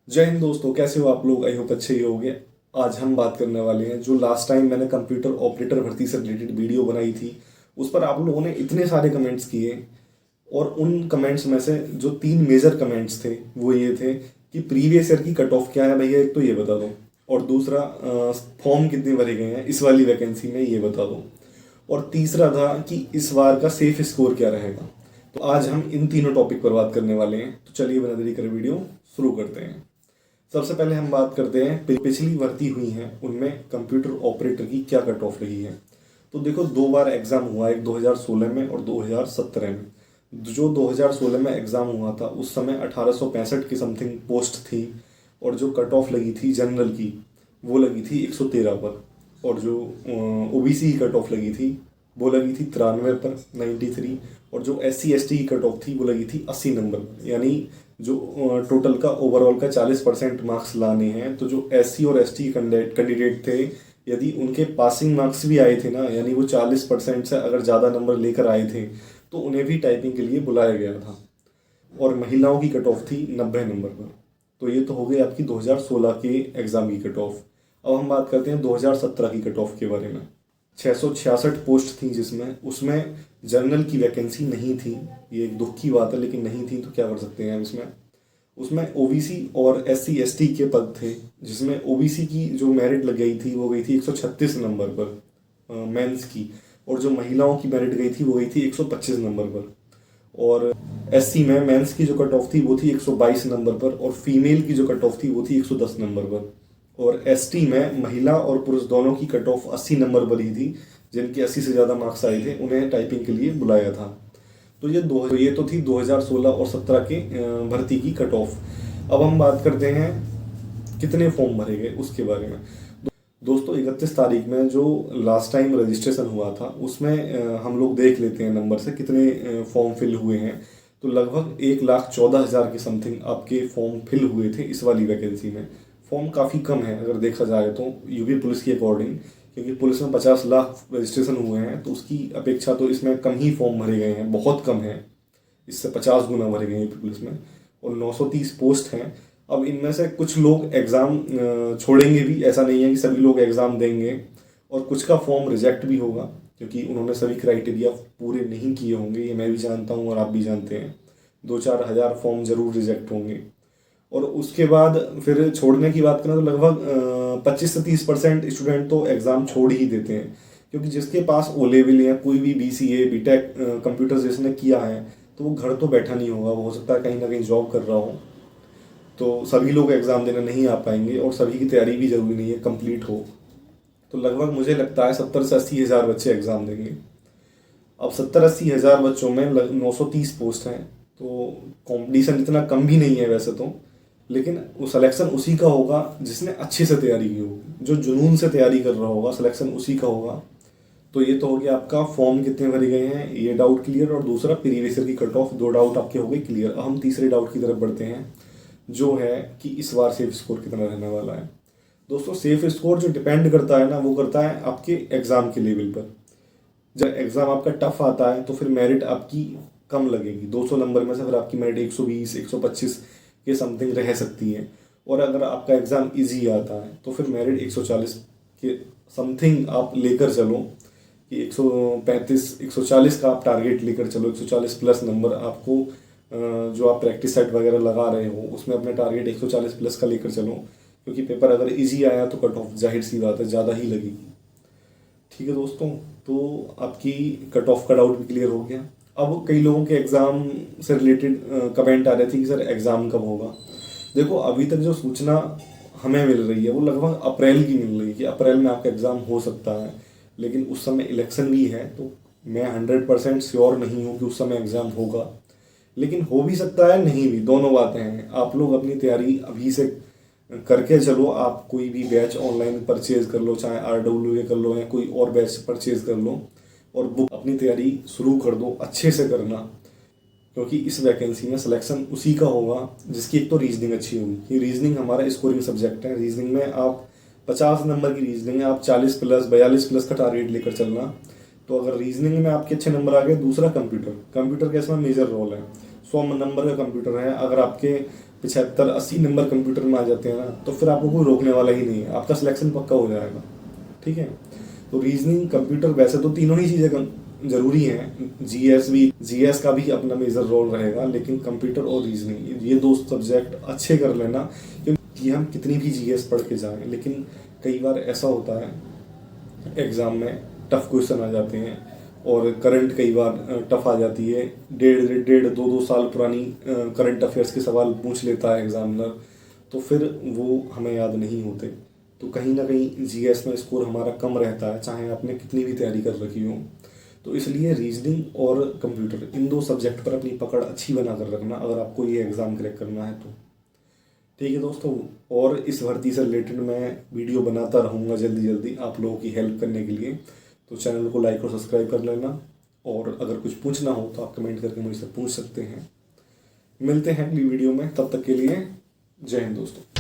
जय हिंद दोस्तों, कैसे हो आप लोग। आई होप अच्छे ही होंगे। आज हम बात करने वाले हैं जो लास्ट टाइम मैंने कंप्यूटर ऑपरेटर भर्ती से रिलेटेड वीडियो बनाई थी। उस पर आप लोगों ने इतने सारे कमेंट्स किए और उन कमेंट्स में से जो तीन मेजर कमेंट्स थे वो ये थे कि प्रीवियस ईयर की कट ऑफ क्या है भैया, एक तो ये बता दो, और दूसरा फॉर्म कितने भरे गए हैं इस वाली वैकेंसी में ये बता दो, और तीसरा था कि इस बार का सेफ स्कोर क्या रहेगा। तो आज हम इन तीनों टॉपिक पर बात करने वाले हैं। तो चलिए बिना देरी करे वीडियो शुरू करते हैं। सबसे पहले हम बात करते हैं पिछली भर्ती हुई हैं उनमें कंप्यूटर ऑपरेटर की क्या कट ऑफ रही है। तो देखो, दो बार एग्जाम हुआ, एक 2016 में और 2017 में। जो 2016 में एग्जाम हुआ था उस समय 1865 की समथिंग पोस्ट थी, और जो कट ऑफ लगी थी जनरल की वो लगी थी 113 पर, और जो ओबीसी की कट ऑफ लगी थी वो लगी थी 93 पर 93, और जो SC ST की कट ऑफ थी वो लगी थी 80 नंबर पर। यानी जो टोटल का ओवरऑल का 40% मार्क्स लाने हैं, तो जो SC और ST कैंडिडेट थे, यदि उनके पासिंग मार्क्स भी आए थे ना, यानी वो 40% से अगर ज़्यादा नंबर लेकर आए थे, तो उन्हें भी टाइपिंग के लिए बुलाया गया था। और महिलाओं की कट ऑफ थी 90 नंबर पर। तो ये तो हो गई आपकी 2016 के एग्ज़ाम की कट ऑफ। अब हम बात करते हैं 2017 की कट ऑफ के बारे में। 666 पोस्ट थी जिसमें उसमें जनरल की वैकेंसी नहीं थी। ये एक दुख की बात है, लेकिन नहीं थी तो क्या कर सकते हैं हम इसमें। उसमें ओबीसी और SC ST के पद थे, जिसमें ओबीसी की जो मेरिट लग गई थी वो गई थी 136 नंबर पर मेंस की, और जो महिलाओं की मेरिट गई थी वो गई थी 125 नंबर पर। और SC में मेंस की जो कट ऑफ थी वो थी 122 नंबर पर, और फीमेल की जो कट ऑफ थी वो थी 110 नंबर पर। और ST में महिला और पुरुष दोनों की कट ऑफ 80 नंबर पर ही थी। जिनके 80 से ज़्यादा मार्क्स आए थे उन्हें टाइपिंग के लिए बुलाया था। तो ये तो थी 2016 और 17 के भर्ती की कट ऑफ। अब हम बात करते हैं कितने फॉर्म भरे गए उसके बारे में। दोस्तों, 31 तारीख में जो लास्ट टाइम रजिस्ट्रेशन हुआ था उसमें हम लोग देख लेते हैं नंबर से कितने फॉर्म फिल हुए हैं। तो लगभग 1,14,000 के समथिंग आपके फॉर्म फिल हुए थे इस वाली वैकेंसी में। फॉर्म काफ़ी कम है अगर देखा जाए तो यूपी पुलिस के अकॉर्डिंग, क्योंकि पुलिस में 50 लाख रजिस्ट्रेशन हुए हैं, तो उसकी अपेक्षा तो इसमें कम ही फॉर्म भरे गए हैं, बहुत कम है। इससे 50 गुना भरे गए हैं यूपी पुलिस में, और 930 पोस्ट हैं। अब इनमें से कुछ लोग एग्ज़ाम छोड़ेंगे भी, ऐसा नहीं है कि सभी लोग एग्ज़ाम देंगे, और कुछ का फॉर्म रिजेक्ट भी होगा क्योंकि उन्होंने सभी क्राइटेरिया पूरे नहीं किए होंगे। ये मैं भी जानता हूँ और आप भी जानते हैं। 2-4 हज़ार फॉर्म जरूर रिजेक्ट होंगे। और उसके बाद फिर छोड़ने की बात करें तो लगभग 25 से 30% स्टूडेंट तो एग्ज़ाम छोड़ ही देते हैं, क्योंकि जिसके पास O लेवल या कोई भी BCA BTech कंप्यूटर जिसने किया है, तो वो घर तो बैठा नहीं होगा, वो हो सकता है कहीं ना कहीं जॉब कर रहा हो। तो सभी लोग एग्ज़ाम देने नहीं आ पाएंगे, और सभी की तैयारी भी ज़रूरी नहीं है कंप्लीट हो। तो लगभग मुझे लगता है 70 से 80 हज़ार बच्चे एग्ज़ाम देंगे। अब 70-80 हज़ार बच्चों में 930 पोस्ट हैं, तो कंपटीशन इतना कम भी नहीं है वैसे तो। लेकिन वो सिलेक्शन उसी का होगा जिसने अच्छे से तैयारी की होगी, जो जुनून से तैयारी कर रहा होगा, सिलेक्शन उसी का होगा। तो ये तो हो गया आपका फॉर्म कितने भरे गए हैं, ये डाउट क्लियर। और दूसरा प्रीवियस ईयर की कट ऑफ, दो डाउट आपके हो गए क्लियर। अब हम तीसरे डाउट की तरफ बढ़ते हैं, जो है कि इस बार सेफ स्कोर कितना रहने वाला है। दोस्तों, सेफ स्कोर जो डिपेंड करता है ना, वो करता है आपके एग्ज़ाम के लेवल पर। जब एग्ज़ाम आपका टफ आता है तो फिर मेरिट आपकी कम लगेगी। 200 नंबर में से फिर आपकी मेरिट 120 125 के समथिंग रह सकती है। और अगर आपका एग्ज़ाम इजी आता है तो फिर मेरिट 140 के समथिंग आप लेकर चलो, कि 135 140 का आप टारगेट लेकर चलो। 140 प्लस नंबर आपको जो आप प्रैक्टिस सेट वगैरह लगा रहे हो उसमें अपने टारगेट 140 प्लस का लेकर चलो, क्योंकि पेपर अगर इजी आया तो कट ऑफ जाहिर सी बात है ज़्यादा ही लगेगी। ठीक है दोस्तों, तो आपकी कट ऑफ का डाउट भी क्लियर हो गया। अब कई लोगों के एग्ज़ाम से रिलेटेड कमेंट आ रहे थे कि सर एग्ज़ाम कब होगा। देखो, अभी तक जो सूचना हमें मिल रही है वो लगभग अप्रैल की मिल रही है कि अप्रैल में आपका एग्ज़ाम हो सकता है। लेकिन उस समय इलेक्शन भी है, तो मैं 100% श्योर नहीं हूँ कि उस समय एग्ज़ाम होगा। लेकिन हो भी सकता है, नहीं भी, दोनों बातें हैं। आप लोग अपनी तैयारी अभी से करके चलो। आप कोई भी बैच ऑनलाइन परचेज कर लो, चाहे RWA कर लो या कोई और बैच परचेज कर लो, और बुक अपनी तैयारी शुरू कर दो, अच्छे से करना। क्योंकि इस वैकेंसी में सिलेक्शन उसी का होगा जिसकी एक तो रीजनिंग अच्छी होगी। ये रीजनिंग हमारा स्कोरिंग सब्जेक्ट है। रीजनिंग में आप 50 नंबर की रीजनिंग है, आप 40 प्लस 42 प्लस का टारगेट लेकर चलना। तो अगर रीजनिंग में आपके अच्छे नंबर आ गए, दूसरा कंप्यूटर का इसमें मेजर रोल है। 100 नंबर का कंप्यूटर है। अगर आपके 75-80 नंबर कंप्यूटर में आ जाते हैं ना, तो फिर आपको कोई रोकने वाला ही नहीं है, आपका सिलेक्शन पक्का हो जाएगा। ठीक है, तो रीजनिंग, कंप्यूटर, वैसे तो तीनों ही चीज़ें जरूरी हैं, जीएस का भी अपना मेजर रोल रहेगा, लेकिन कंप्यूटर और रीजनिंग ये दो सब्जेक्ट अच्छे कर लेना, क्योंकि हम कितनी भी जीएस पढ़ के जाएं, लेकिन कई बार ऐसा होता है एग्ज़ाम में टफ क्वेश्चन आ जाते हैं, और करंट कई बार टफ आ जाती है, 1.5-2 साल पुरानी करंट अफेयर्स के सवाल पूछ लेता है एग्जामिनर, तो फिर वो हमें याद नहीं होते। तो कहीं ना कहीं जीएस में स्कोर हमारा कम रहता है, चाहे आपने कितनी भी तैयारी कर रखी हो। तो इसलिए रीजनिंग और कंप्यूटर, इन दो सब्जेक्ट पर अपनी पकड़ अच्छी बना कर रखना, अगर आपको ये एग्ज़ाम क्रैक करना है तो। ठीक है दोस्तों, और इस भर्ती से रिलेटेड मैं वीडियो बनाता रहूँगा जल्दी जल्दी आप लोगों की हेल्प करने के लिए। तो चैनल को लाइक और सब्सक्राइब कर लेना, और अगर कुछ पूछना हो तो आप कमेंट करके मुझसे पूछ सकते हैं। मिलते हैं अगली वीडियो में, तब तक के लिए जय हिंद दोस्तों।